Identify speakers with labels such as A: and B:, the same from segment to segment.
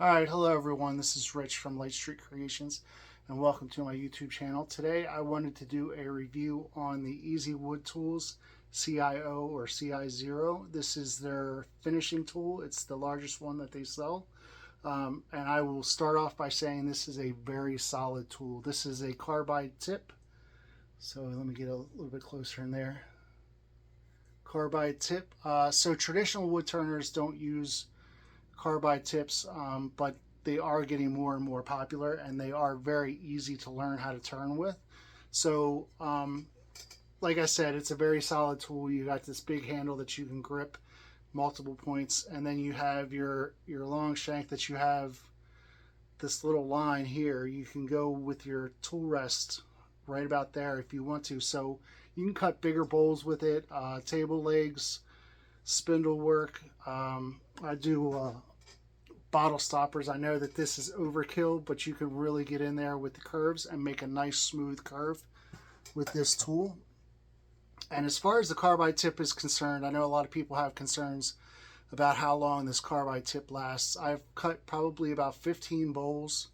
A: Alright, hello everyone, this is Rich from Light Street Creations and welcome to my YouTube channel. Today I wanted to do a review on the Easy Wood Tools CIO or CI0. This is their finishing tool. It's the largest one that they sell. And I will start off by saying this is a very solid tool. This is a carbide tip. So let me get a little bit closer in there. Carbide tip. So traditional wood turners don't use carbide tips, but they are getting more and more popular, and they are very easy to learn how to turn with. So like I said, it's a very solid tool. You got this big handle that you can grip multiple points, and then you have your long shank that you have this little line here. You can go with your tool rest right about there if you want to. So you can cut bigger bowls with it, table legs, spindle work. I do bottle stoppers. I know that this is overkill, but you can really get in there with the curves and make a nice smooth curve with this tool. And as far as the carbide tip is concerned, I know a lot of people have concerns about how long this carbide tip lasts. I've cut probably about 15 bowls,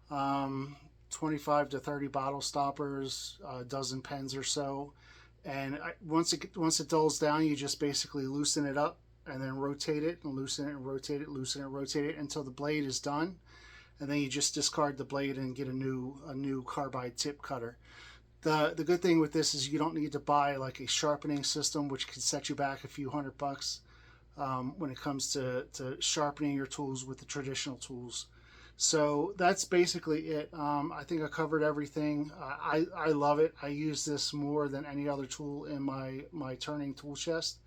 A: 25 to 30 bottle stoppers, a dozen pens or so. And once it dulls down, you just basically loosen it up and then rotate it and loosen it and rotate it, loosen it and rotate it until the blade is done. And then you just discard the blade and get a new carbide tip cutter. The good thing with this is you don't need to buy like a sharpening system, which can set you back a few $100 when it comes to sharpening your tools with the traditional tools. So that's basically it. I think I covered everything. I love it. I use this more than any other tool in my turning tool chest.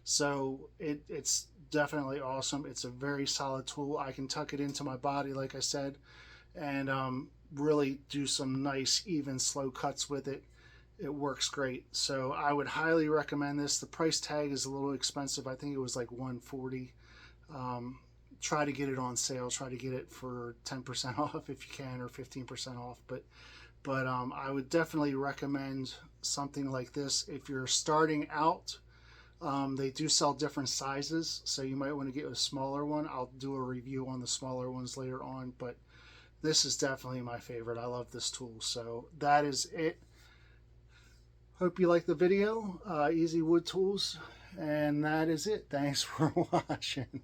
A: So it's definitely awesome. It's a very solid tool. I can tuck it into my body, like I said, and really do some nice, even, slow cuts with it. It works great. So I would highly recommend this. The price tag is a little expensive. I think it was like $140. Try to get it on sale. Try to get it for 10% off if you can, or 15% off. But I would definitely recommend something like this if you're starting out. They do sell different sizes, so you might want to get a smaller one. I'll do a review on the smaller ones later on, but this is definitely my favorite. I love this tool. So that is it. Hope you like the video. Easy Wood Tools, and that is it. Thanks for watching.